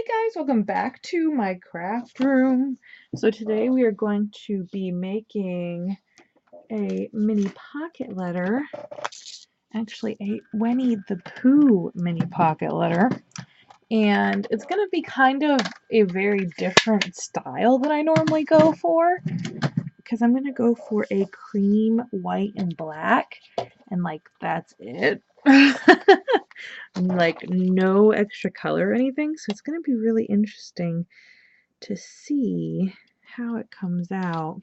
Hey guys, welcome back to my craft room. So today we are going to be making a mini pocket letter, actually a Winnie the Pooh mini pocket letter. And it's going to be kind of a very different style than I normally go for, because I'm going to go for a cream, white, and black, and like that's it. Like no extra color or anything, so it's going to be really interesting to see how it comes out.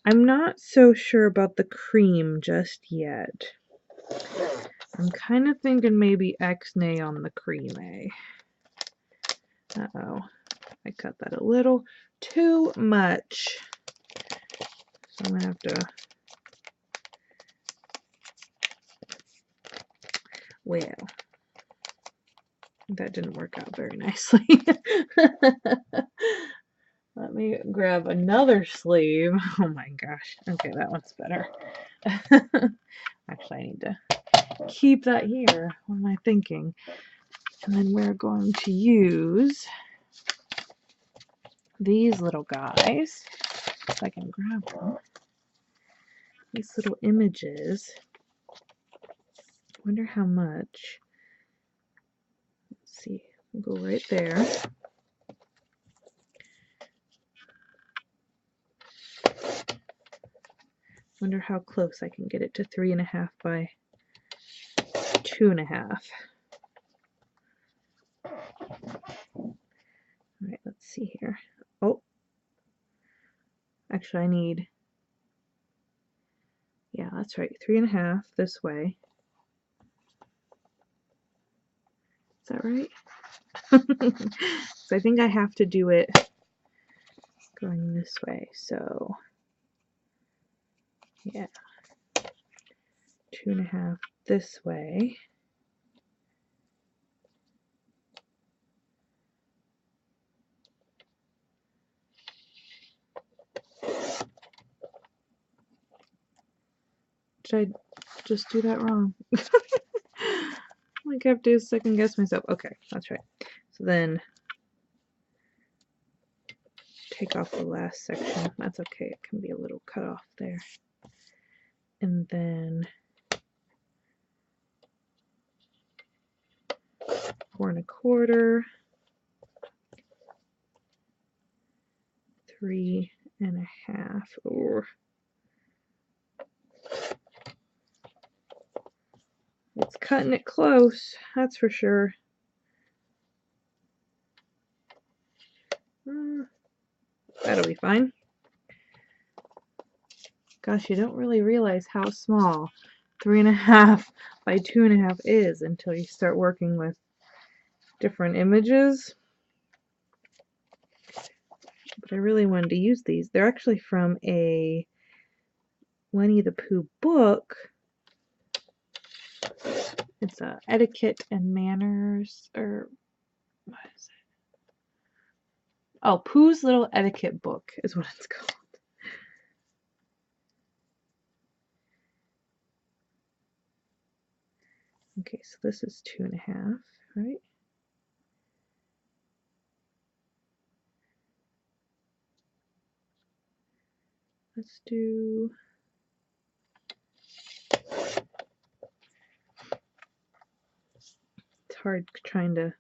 I'm not so sure about the cream just yet. I'm kind of thinking maybe X-nay on the cream-a. Uh-oh, I cut that a little too much. So I'm gonna have to, well, that didn't work out very nicely. Let me grab another sleeve. Oh my gosh. Okay, that one's better. Actually, I need to keep that here. What am I thinking? And then we're going to use these little guys, if I can grab them. These little images. Wonder how much. Let's see. We'll go right there. Wonder how close I can get it to 3.5 by 2.5. Alright, let's see here. Oh, actually I need, yeah, that's right, 3.5 this way. Is that right? So I think I have to do it going this way, so yeah, 2.5 this way. Did I just do that wrong? Like I have to second guess myself. Okay, that's right. So then take off the last section. That's okay. It can be a little cut off there. And then 4.25, 3.5, or it's cutting it close, that's for sure. That'll be fine. Gosh, you don't really realize how small 3.5 by 2.5 is until you start working with different images. But I really wanted to use these. They're actually from a Winnie the Pooh book. It's a etiquette and manners, or what is it? Oh, Pooh's Little Etiquette Book is what it's called. Okay, so this is 2.5, right? Let's do, it's hard trying to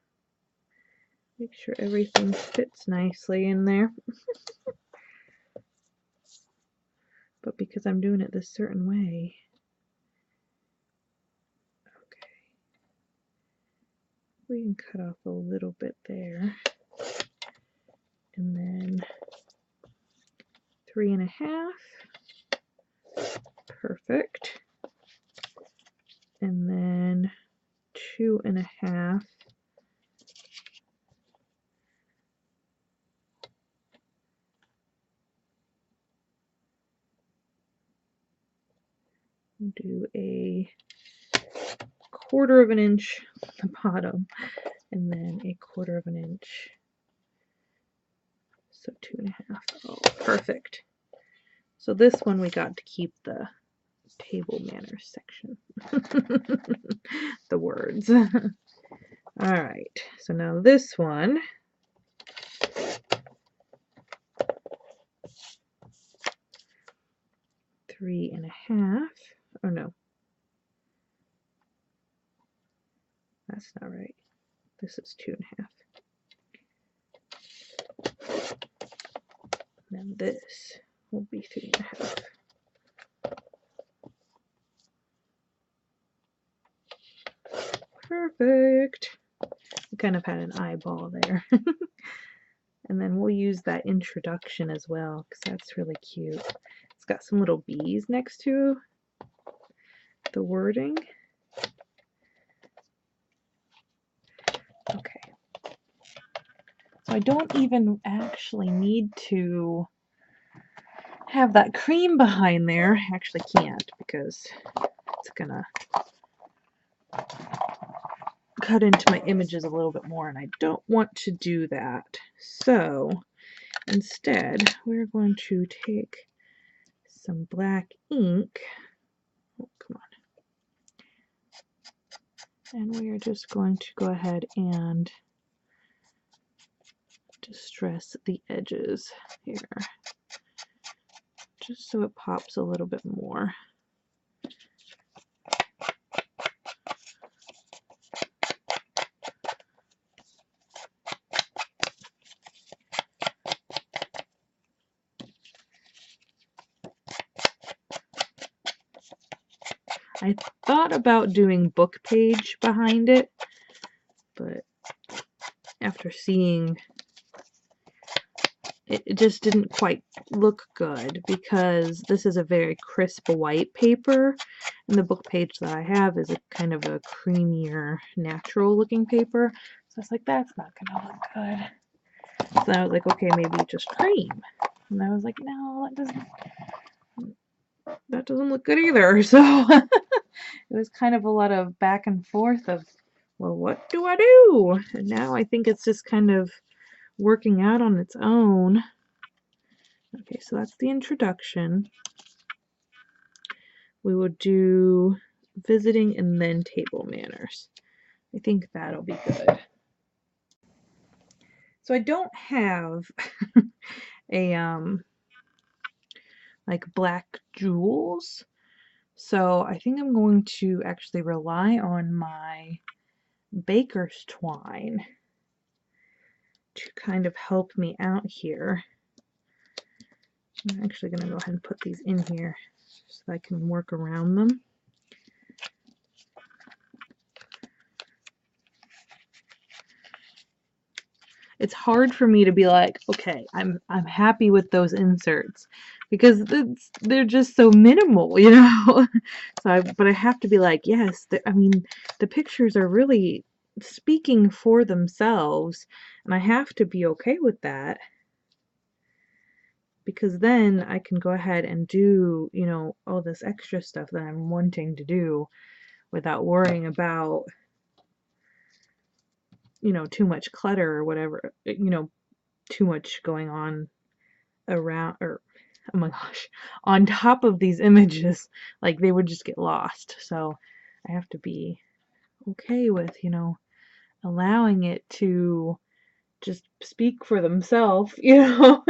make sure everything fits nicely in there. But because I'm doing it this certain way, okay, we can cut off a little bit there. And then 3.5, perfect. And then 2.5. Do a 1/4 of an inch at the bottom, and then a 1/4 of an inch. So 2.5. Oh, perfect. So this one we got to keep the table manners section. The words. Alright, so now this one, three and a half. Oh no, that's not right. This is 2.5. And then this will be 3.5. Perfect. We kind of had an eyeball there. And then we'll use that introduction as well, because that's really cute. It's got some little bees next to the wording. Okay. So I don't even actually need to have that cream behind there. I actually can't, because it's gonna cut into my images a little bit more, and I don't want to do that. So instead, we're going to take some black ink. Oh, come on. And we are just going to go ahead and distress the edges here, just so it pops a little bit more. I thought about doing book page behind it, but after seeing it, it just didn't quite look good, because this is a very crisp white paper, and the book page that I have is a kind of a creamier, natural looking paper. So I was like, that's not gonna look good. So I was like, okay, maybe just cream. And I was like, no, that doesn't look good either. So it was kind of a lot of back and forth of, well, what do I do? And now I think it's just kind of working out on its own. Okay, so that's the introduction. We will do visiting and then table manners. I think that'll be good. So I don't have a like black jewels, so I think I'm going to actually rely on my baker's twine to kind of help me out here. I'm actually going to go ahead and put these in here so that I can work around them. It's hard for me to be like, okay, I'm happy with those inserts, because they're just so minimal, you know. But I have to be like, yes, I mean, the pictures are really speaking for themselves, and I have to be okay with that, because then I can go ahead and do, you know, all this extra stuff that I'm wanting to do without worrying about, you know, too much clutter or whatever, you know, too much going on around, or oh my gosh, on top of these images. Like, they would just get lost. So I have to be okay with, you know, allowing it to just speak for themselves, you know,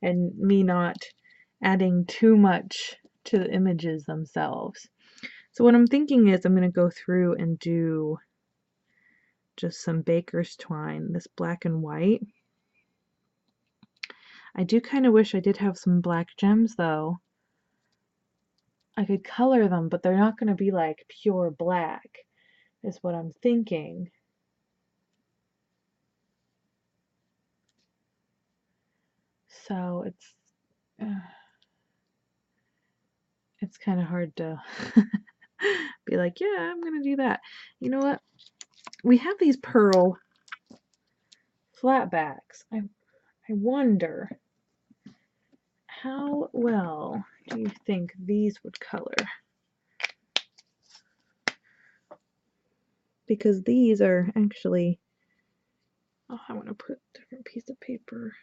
and me not adding too much to the images themselves. So what I'm thinking is I'm going to go through and do just some baker's twine, this black and white. I do kind of wish I did have some black gems though. I could color them, but they're not going to be like pure black, is what I'm thinking. So it's kind of hard to be like, yeah, I'm going to do that. You know what? We have these pearl flatbacks. I wonder, how well do you think these would color? Because these are actually, oh, I want to put a different piece of paper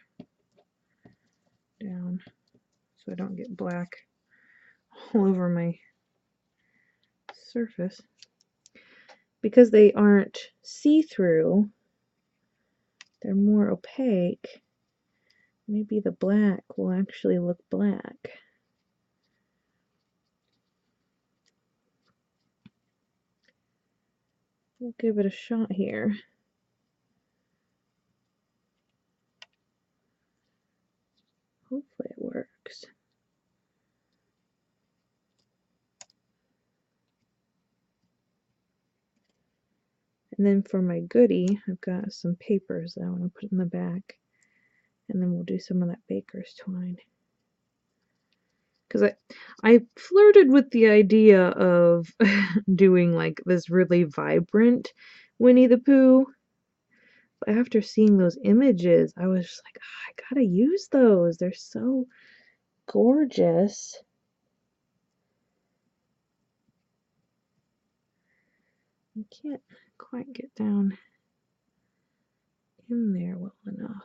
down so I don't get black all over my surface. because they aren't see-through, they're more opaque. Maybe the black will actually look black. We'll give it a shot here. Hopefully it works. And then for my goodie, I've got some papers that I want to put in the back. And then we'll do some of that baker's twine. Because I flirted with the idea of doing like this really vibrant Winnie the Pooh. But after seeing those images, I was just like, oh, I gotta use those. They're so gorgeous. I can't quite get down in there well enough.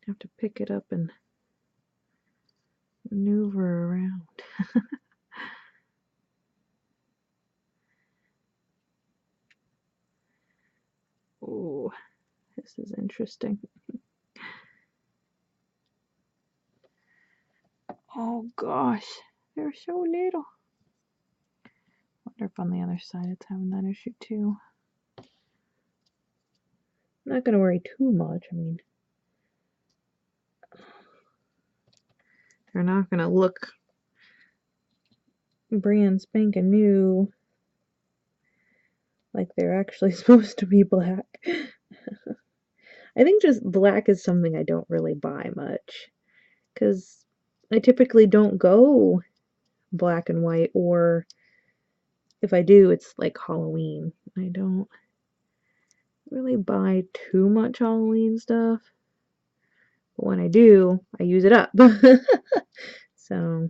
I have to pick it up and maneuver around. Oh, this is interesting. Oh gosh, they're so little. Wonder if on the other side it's having that issue too. I'm not gonna worry too much. I mean, they're not gonna look brand spanking new like they're actually supposed to be black. I think just black is something I don't really buy much, because I typically don't go black and white, or if I do, it's like Halloween. I don't really buy too much Halloween stuff, but when I do, I use it up. So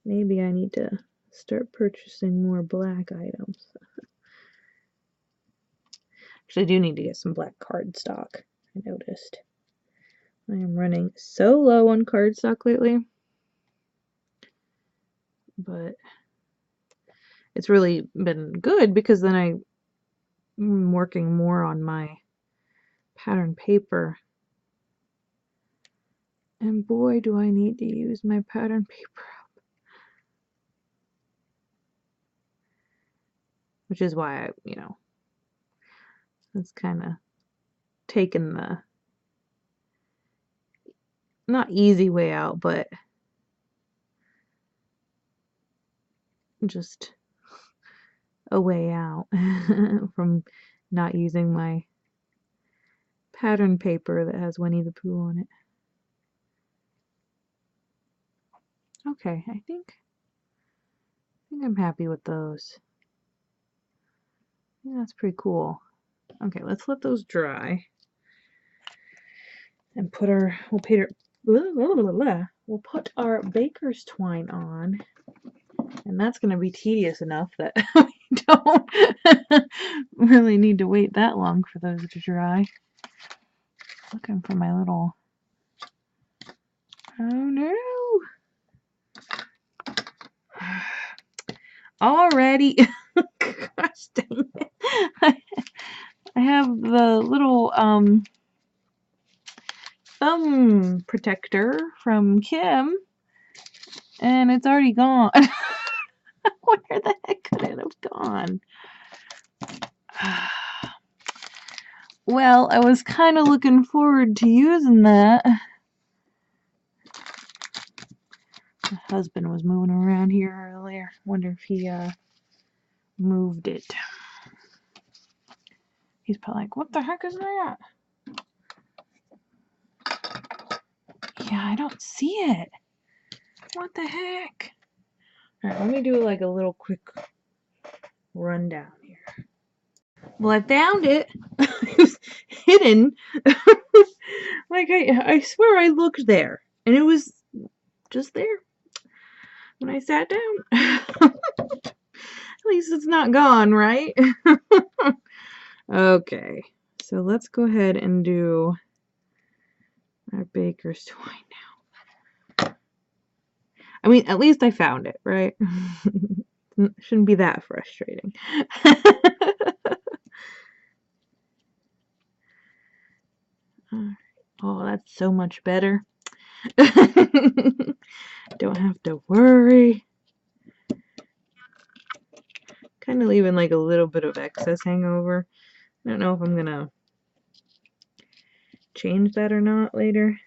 maybe I need to start purchasing more black items. Actually, I do need to get some black cardstock, I noticed. I am running so low on cardstock lately, but it's really been good because then I'm working more on my pattern paper. And boy, do I need to use my pattern paper up. Which is why I, it's kind of taken the not easy way out, but just a way out from not using my pattern paper that has Winnie the Pooh on it. Okay, I think I'm happy with those. Yeah, that's pretty cool. Okay, let's let those dry and we'll put our baker's twine on, and that's going to be tedious enough that we don't really need to wait that long for those to dry. Looking for my little, oh no, already. Gosh dang it. I have the little thumb protector from Kim, and it's already gone. Where the heck could it have gone? Well, I was kind of looking forward to using that. My husband was moving around here earlier. Wonder if he moved it. He's probably like, what the heck is that? Yeah, I don't see it. What the heck? Alright, let me do like a little quick rundown here. Well, I found it. It was hidden. Like, I swear I looked there, and it was just there when I sat down. At least it's not gone, right? Okay, so let's go ahead and do Our baker's twine now. I mean, at least I found it, right? Shouldn't be that frustrating. Oh, that's so much better. Don't have to worry. Kind of leaving like a little bit of excess hangover. I don't know if I'm gonna change that or not later.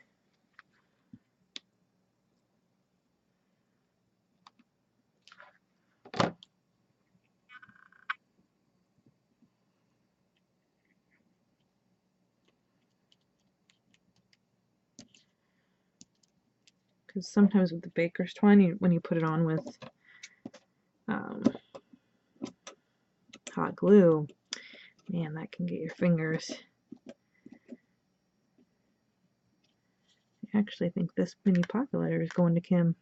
Because sometimes with the baker's twine, when you put it on with hot glue, man, that can get your fingers. I actually think this mini pocket letter is going to Kim.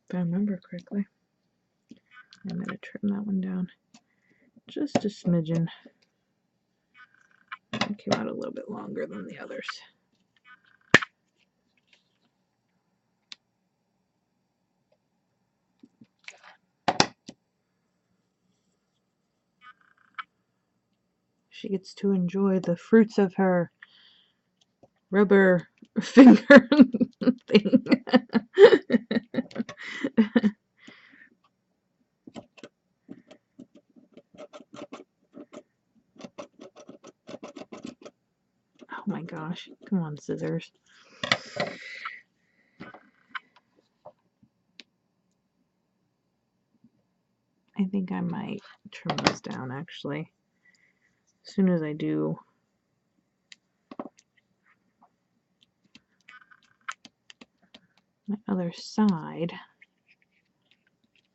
If I remember correctly. I'm going to trim that one down just a smidgen. It came out a little bit longer than the others. She gets to enjoy the fruits of her rubber finger thing. Oh my gosh. Come on, scissors. I think I might trim this down actually. As soon as I do my other side,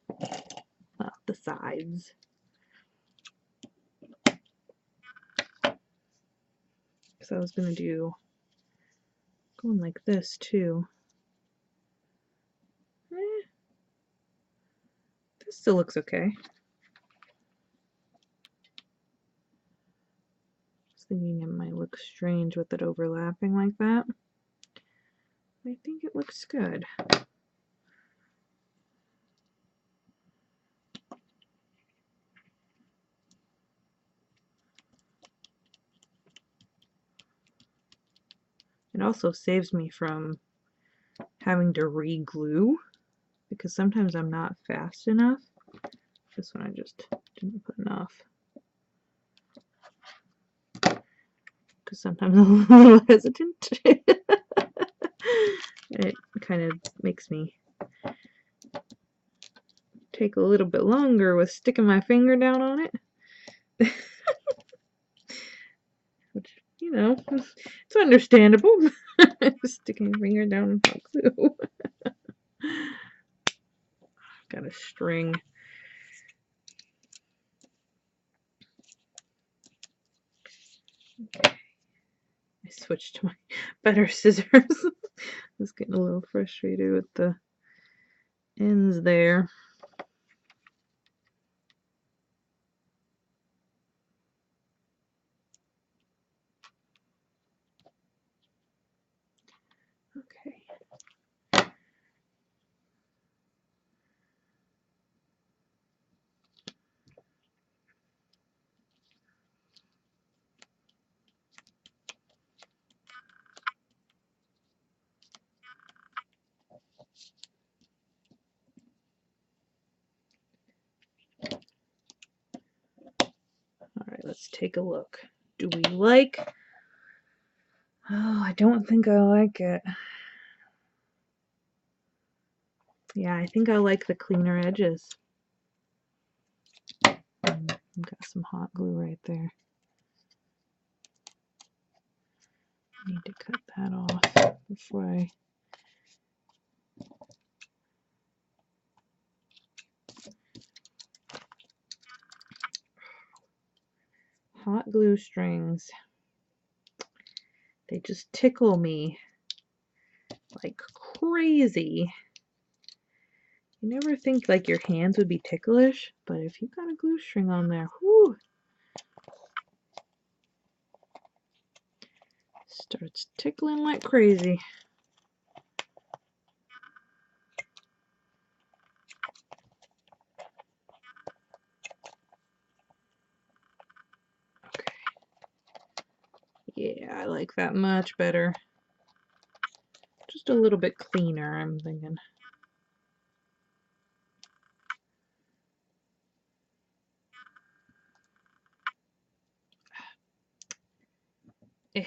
well, the sides. Because I was going to do going like this too. This still looks okay. I was thinking it might look strange with it overlapping like that. I think it looks good. It also saves me from having to re-glue because sometimes I'm not fast enough. This one I just didn't put enough. Because sometimes I'm a little hesitant. It kind of makes me take a little bit longer with sticking my finger down on it. Which, you know, it's understandable. Sticking your finger down on hot glue. Got a string. Okay. I switched to my better scissors. I was getting a little frustrated with the ends there. Okay. Alright, let's take a look. Do we like? Oh, I don't think I like it. Yeah, I think I like the cleaner edges. I've got some hot glue right there. I need to cut that off before I... Hot glue strings. They just tickle me like crazy. You never think like your hands would be ticklish, but if you got a glue string on there, whoo! Starts tickling like crazy. Okay. Yeah, I like that much better. Just a little bit cleaner, I'm thinking. Eh.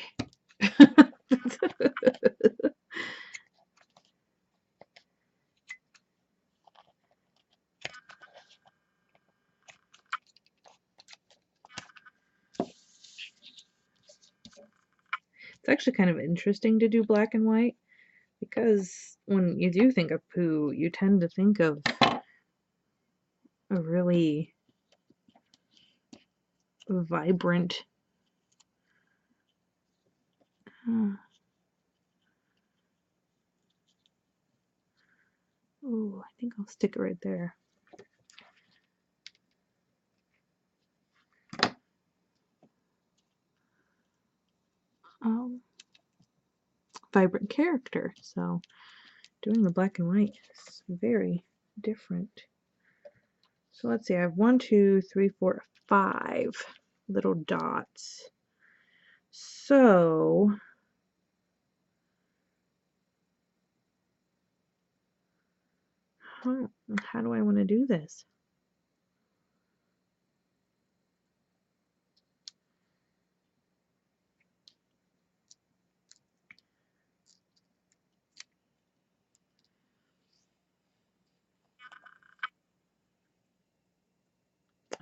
It's actually kind of interesting to do black and white because when you do think of Pooh, you tend to think of a really vibrant. Oh, I think I'll stick it right there. Vibrant character. So doing the black and white is very different. So let's see, I have 1, 2, 3, 4, 5 little dots. So how do I want to do this?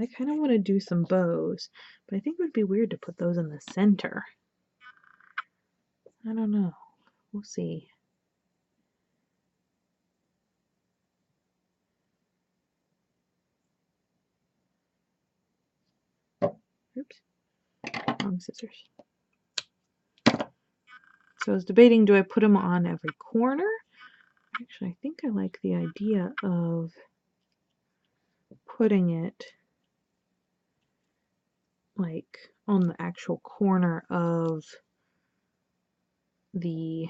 I kind of want to do some bows, but I think it would be weird to put those in the center. I don't know. We'll see. Oops. Wrong scissors. So I was debating, do I put them on every corner? Actually, I think I like the idea of putting it like on the actual corner of the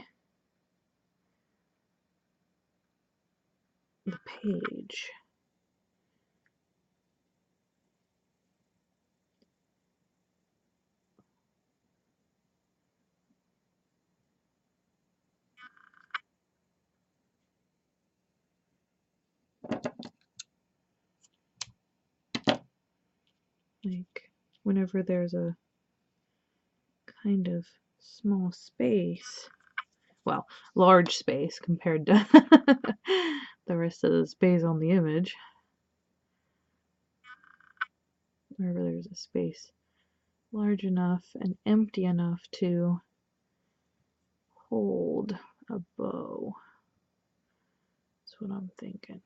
page. Like whenever there's a kind of small space, well, large space compared to the rest of the space on the image. Wherever there's a space large enough and empty enough to hold a bow. That's what I'm thinking.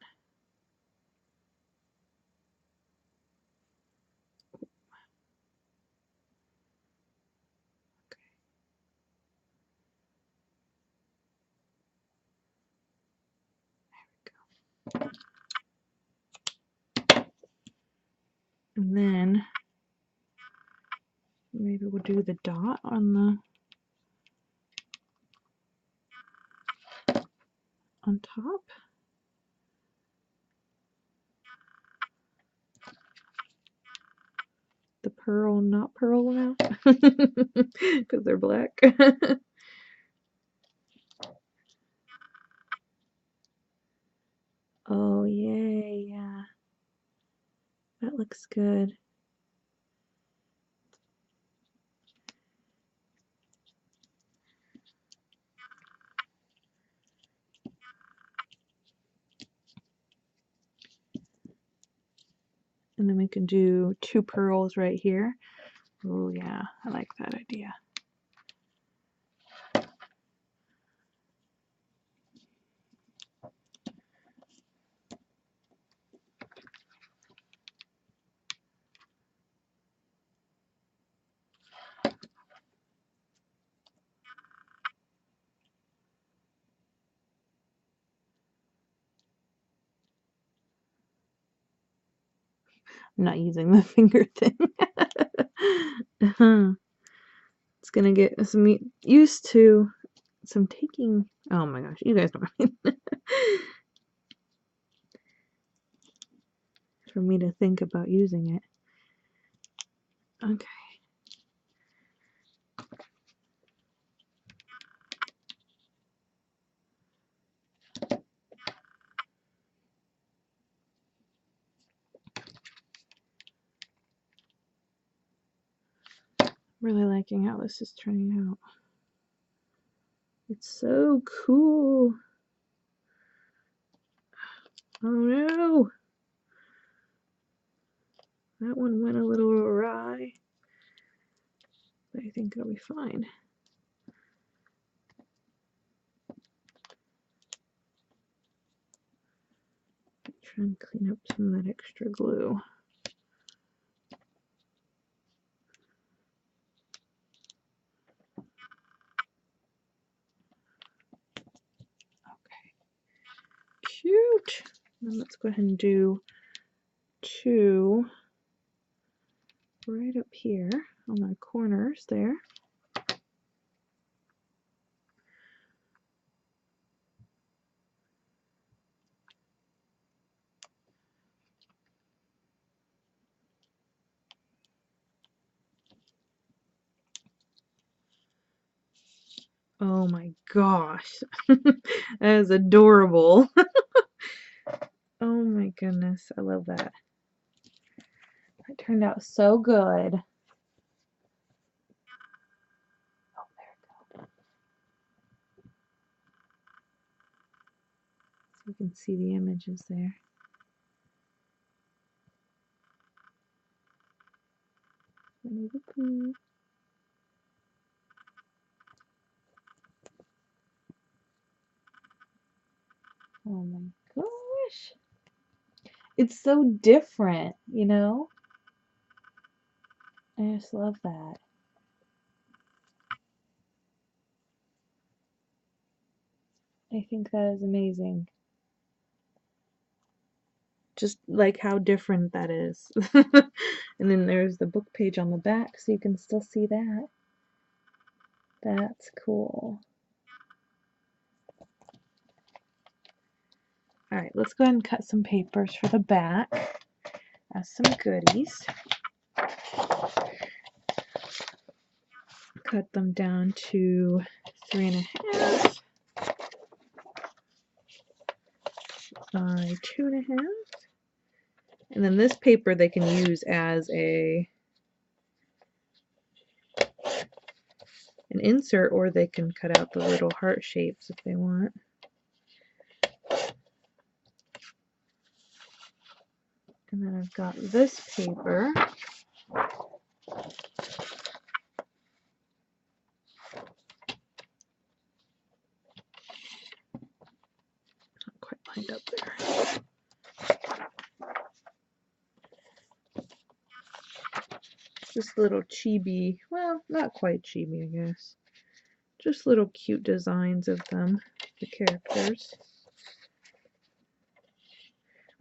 And then maybe we'll do the dot on top. The pearl, not pearl now, because they're black. Oh yay, yeah. That looks good. And then we can do 2 pearls right here. Oh yeah, I like that idea. I'm not using the finger thing. It's gonna get some used to some taking. Oh my gosh, you guys know what I mean. For me to think about using it. Okay. Really liking how this is turning out. It's so cool. Oh no! That one went a little awry. But I think it'll be fine. Try and clean up some of that extra glue. Okay. Cute! Then let's go ahead and do 2 right up here on my corners there. Oh my gosh. That is adorable. Oh my goodness, I love that. It turned out so good. Oh, there we go. So you can see the images there. Winnie the Pooh. Oh my gosh. It's so different, you know? I just love that. I think that is amazing. Just like how different that is. And then there's the book page on the back, so you can still see that. That's cool. Alright, let's go ahead and cut some papers for the back as some goodies. Cut them down to 3.5 by 2.5. And then this paper they can use as an insert, or they can cut out the little heart shapes if they want. And then I've got this paper. Not quite lined up there. Just little chibi, well, not quite chibi, I guess. Just little cute designs of them, the characters.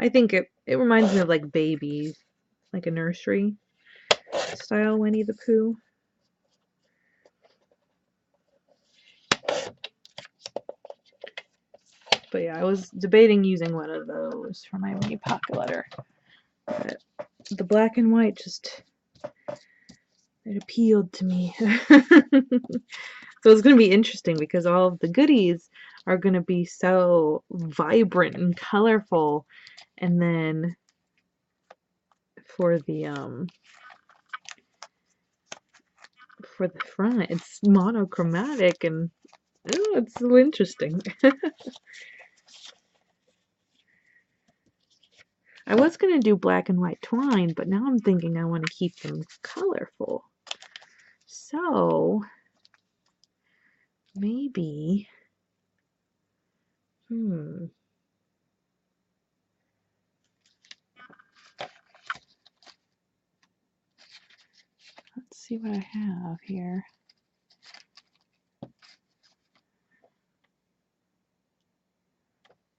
I think it reminds me of like babies, like a nursery style Winnie the Pooh. But yeah, I was debating using one of those for my mini pocket letter. But the black and white just, it appealed to me. So it's going to be interesting because all of the goodies are going to be so vibrant and colorful. And then for the front, it's monochromatic, and oh, it's so interesting. I was going to do black and white twine, but now I'm thinking I want to keep them colorful. So maybe, let's see what I have here.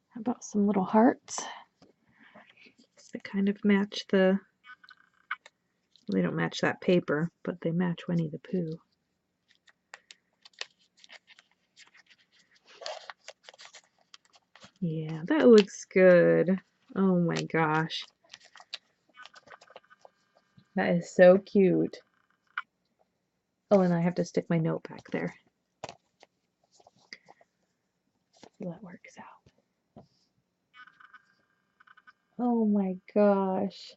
How about some little hearts that kind of match the, well, they don't match that paper, but they match Winnie the Pooh. Yeah, that looks good. Oh my gosh. That is so cute. Oh, and I have to stick my note back there. So that works out. Oh my gosh.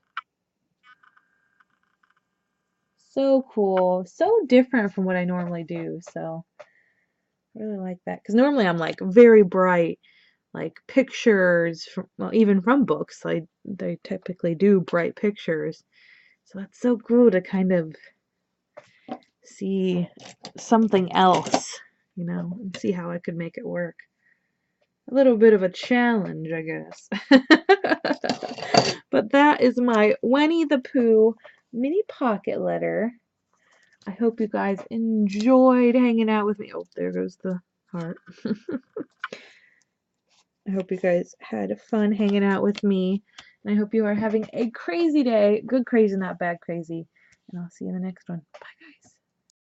So cool. So different from what I normally do. So I really like that. Because normally I'm like very bright, like pictures from, well, even from books. They typically do bright pictures. So that's so cool to kind of see something else, and see how I could make it work. A little bit of a challenge, I guess. But that is my Winnie the Pooh mini pocket letter. I hope you guys enjoyed hanging out with me. Oh, there goes the heart. I hope you guys had fun hanging out with me. And I hope you are having a crazy day. Good crazy, not bad crazy. And I'll see you in the next one. Bye, guys.